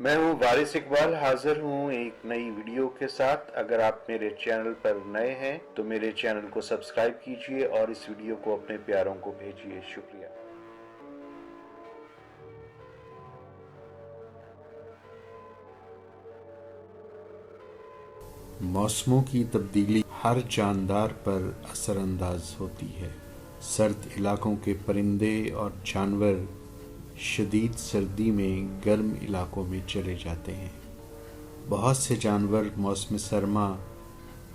मैं हूं वारिस इकबाल, हाजिर हूं एक नई वीडियो के साथ। अगर आप मेरे चैनल पर नए हैं तो मेरे चैनल को सब्सक्राइब कीजिए और इस वीडियो को अपने प्यारों को भेजिए। शुक्रिया। मौसमों की तब्दीली हर जानदार पर असरअंदाज होती है। सर्द इलाकों के परिंदे और जानवर शदीद सर्दी में गर्म इलाकों में चले जाते हैं। बहुत से जानवर मौसम सरमा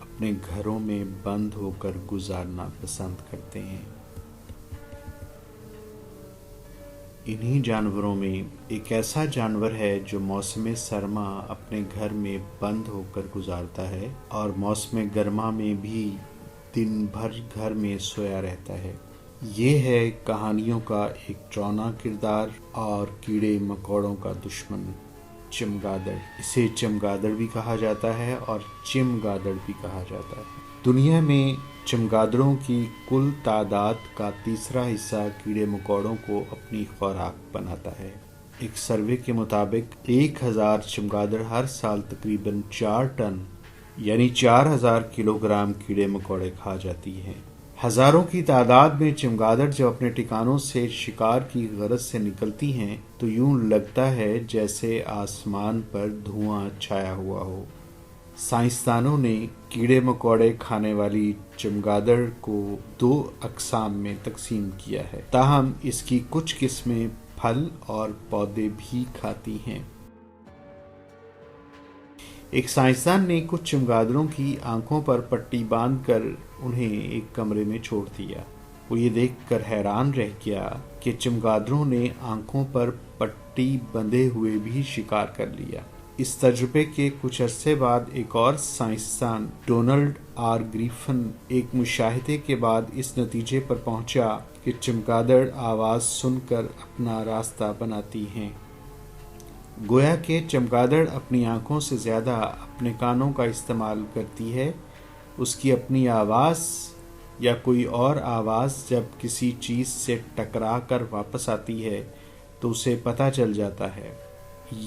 अपने घरों में बंद होकर गुजारना पसंद करते हैं। इन्हीं जानवरों में एक ऐसा जानवर है जो मौसम सरमा अपने घर में बंद होकर गुजारता है और मौसम गर्मा में भी दिन भर घर में सोया रहता है। ये है कहानियों का एक डरावना किरदार और कीड़े मकोड़ों का दुश्मन, चमगादड़। इसे चमगादड़ भी कहा जाता है और चिमगादड़ भी कहा जाता है। दुनिया में चमगादड़ों की कुल तादाद का तीसरा हिस्सा कीड़े मकोड़ों को अपनी खुराक बनाता है। एक सर्वे के मुताबिक 1000 चमगादड़ हर साल तकरीबन 4 टन यानी 4000 किलोग्राम कीड़े मकोड़े खा जाती हैं। हजारों की तादाद में चमगादड़ जब अपने ठिकानों से शिकार की गरज से निकलती हैं तो यूं लगता है जैसे आसमान पर धुआं छाया हुआ हो। साइंसदानों ने कीड़े मकोड़े खाने वाली चमगादड़ को 2 अक़साम में तकसीम किया है, ताहम इसकी कुछ किस्में फल और पौधे भी खाती हैं। एक साइंसदान ने कुछ चमगादड़ों की आंखों पर पट्टी बांधकर उन्हें एक कमरे में छोड़ दिया। वो ये देखकर हैरान रह गया कि चमगादड़ों ने आंखों पर पट्टी बंधे हुए भी शिकार कर लिया। इस तजुर्बे के कुछ अरसे बाद एक और साइंसदान डोनाल्ड आर ग्रिफिन एक मुशाहिदे के बाद इस नतीजे पर पहुंचा कि चमगादड़ आवाज़ सुनकर अपना रास्ता बनाती हैं। गोया के चमगादड़ अपनी आंखों से ज़्यादा अपने कानों का इस्तेमाल करती है। उसकी अपनी आवाज़ या कोई और आवाज़ जब किसी चीज़ से टकरा कर वापस आती है तो उसे पता चल जाता है।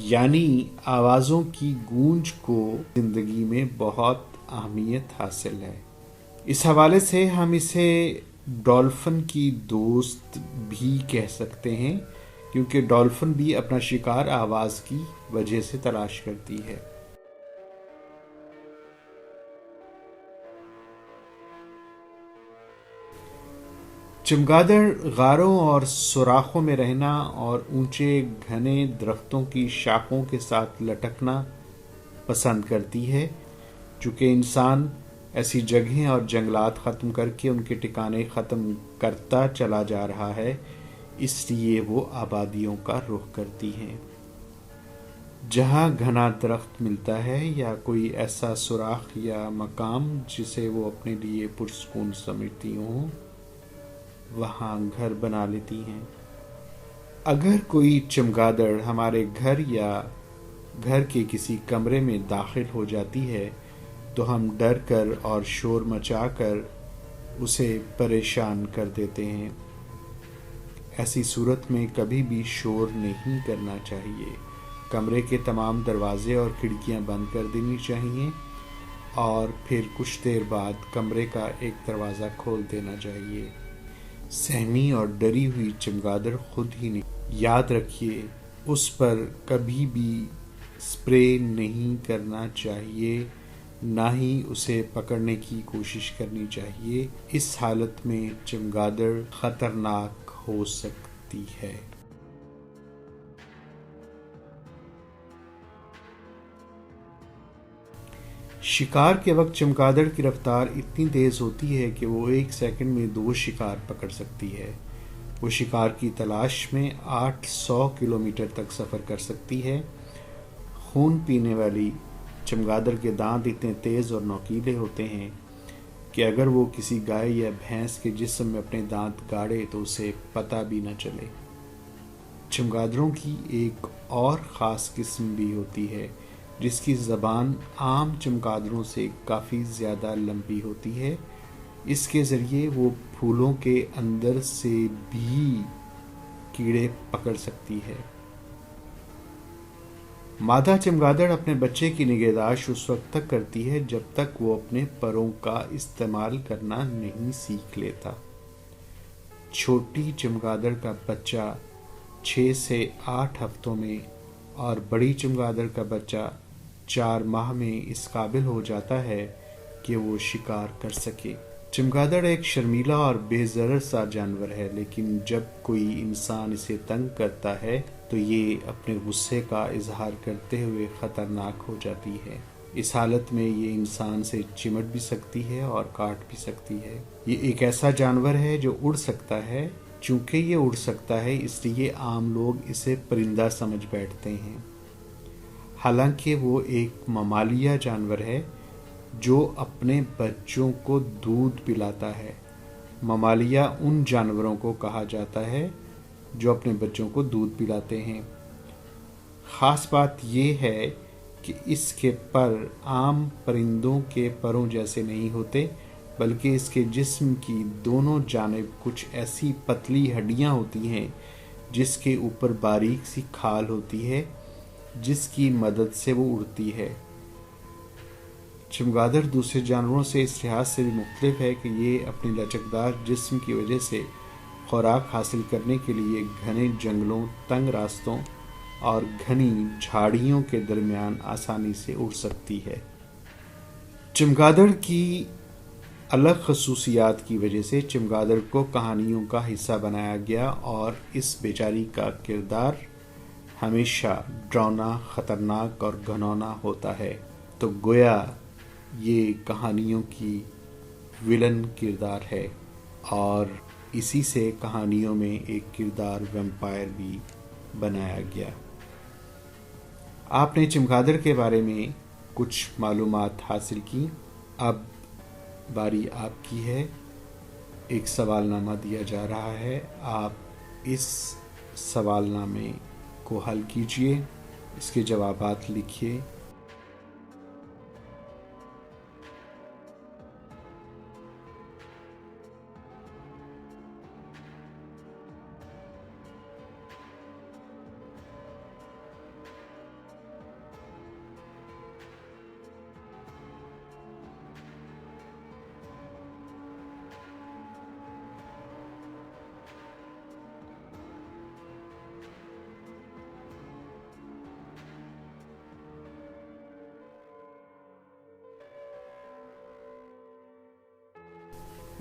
यानी आवाज़ों की गूंज को ज़िंदगी में बहुत अहमियत हासिल है। इस हवाले से हम इसे डॉल्फिन की दोस्त भी कह सकते हैं, क्योंकि डॉल्फिन भी अपना शिकार आवाज़ की वजह से तलाश करती है। चमगादड़ गारों और सुराखों में रहना और ऊंचे घने दरख्तों की शाखों के साथ लटकना पसंद करती है। चूँकि इंसान ऐसी जगहें और जंगलात ख़त्म करके उनके ठिकाने ख़त्म करता चला जा रहा है, इसलिए वो आबादियों का रुख करती हैं। जहाँ घना दरख्त मिलता है या कोई ऐसा सुराख या मकाम जिसे वो अपने लिए पुरसकून समझती हों, वहाँ घर बना लेती हैं। अगर कोई चमगादड़ हमारे घर या घर के किसी कमरे में दाखिल हो जाती है तो हम डर कर और शोर मचाकर उसे परेशान कर देते हैं। ऐसी सूरत में कभी भी शोर नहीं करना चाहिए। कमरे के तमाम दरवाजे और खिड़कियां बंद कर देनी चाहिए और फिर कुछ देर बाद कमरे का एक दरवाज़ा खोल देना चाहिए। सहमी और डरी हुई चमगादड़ खुद ही नहीं। याद रखिए, उस पर कभी भी स्प्रे नहीं करना चाहिए, ना ही उसे पकड़ने की कोशिश करनी चाहिए। इस हालत में चमगादड़ खतरनाक हो सकती है। शिकार के वक्त चमगादड़ की रफ्तार इतनी तेज़ होती है कि वो 1 सेकंड में 2 शिकार पकड़ सकती है। वो शिकार की तलाश में 800 किलोमीटर तक सफ़र कर सकती है। खून पीने वाली चमगादड़ के दांत इतने तेज़ और नोकीले होते हैं कि अगर वो किसी गाय या भैंस के जिस्म में अपने दांत गाड़े तो उसे पता भी न चले। चमगादड़ों की एक और ख़ास किस्म भी होती है जिसकी ज़बान आम चमगादड़ों से काफ़ी ज़्यादा लंबी होती है। इसके ज़रिए वो फूलों के अंदर से भी कीड़े पकड़ सकती है। मादा चमगादड़ अपने बच्चे की निगहदाश्त उस वक्त तक करती है जब तक वो अपने परों का इस्तेमाल करना नहीं सीख लेता। छोटी चमगादड़ का बच्चा 6 से 8 हफ्तों में और बड़ी चमगादड़ का बच्चा 4 माह में इस काबिल हो जाता है कि वो शिकार कर सके। चमगादड़ एक शर्मीला और बेज़रर सा जानवर है, लेकिन जब कोई इंसान इसे तंग करता है तो ये अपने गुस्से का इजहार करते हुए ख़तरनाक हो जाती है। इस हालत में ये इंसान से चिमट भी सकती है और काट भी सकती है। ये एक ऐसा जानवर है जो उड़ सकता है। चूंकि ये उड़ सकता है इसलिए आम लोग इसे परिंदा समझ बैठते हैं। हालांकि वो एक ममालिया जानवर है जो अपने बच्चों को दूध पिलाता है। ममालिया उन जानवरों को कहा जाता है जो अपने बच्चों को दूध पिलाते हैं। ख़ास बात यह है कि इसके पर आम परिंदों के परों जैसे नहीं होते, बल्कि इसके जिस्म की दोनों जानिब कुछ ऐसी पतली हड्डियां होती हैं जिसके ऊपर बारीक सी खाल होती है, जिसकी मदद से वो उड़ती है। चमगादड़ दूसरे जानवरों से इस लिहाज से भी मुख्तलिफ है कि ये अपनी लचकदार जिस्म की वजह से खुराक हासिल करने के लिए घने जंगलों, तंग रास्तों और घनी झाड़ियों के दरमियान आसानी से उड़ सकती है। चमगादड़ की अलग खसूसियात की वजह से चमगादड़ को कहानियों का हिस्सा बनाया गया और इस बेचारी का किरदार हमेशा डरावना, ख़तरनाक और घिनौना होता है। तो गोया ये कहानियों की विलन किरदार है और इसी से कहानियों में एक किरदार वैम्पायर भी बनाया गया। आपने चमगादड़ के बारे में कुछ मालूमात हासिल की। अब बारी आपकी है। एक सवालनामा दिया जा रहा है, आप इस सवालनामे को हल कीजिए, इसके जवाबात लिखिए।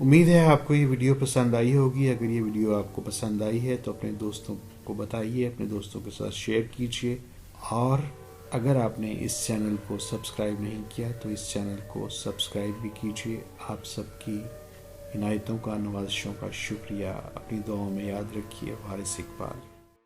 उम्मीद है आपको ये वीडियो पसंद आई होगी। अगर ये वीडियो आपको पसंद आई है तो अपने दोस्तों को बताइए, अपने दोस्तों के साथ शेयर कीजिए। और अगर आपने इस चैनल को सब्सक्राइब नहीं किया तो इस चैनल को सब्सक्राइब भी कीजिए। आप सबकी इनायतों का, नवाज़िशों का शुक्रिया। अपनी दुआओं में याद रखिए। वारिस इकबाल।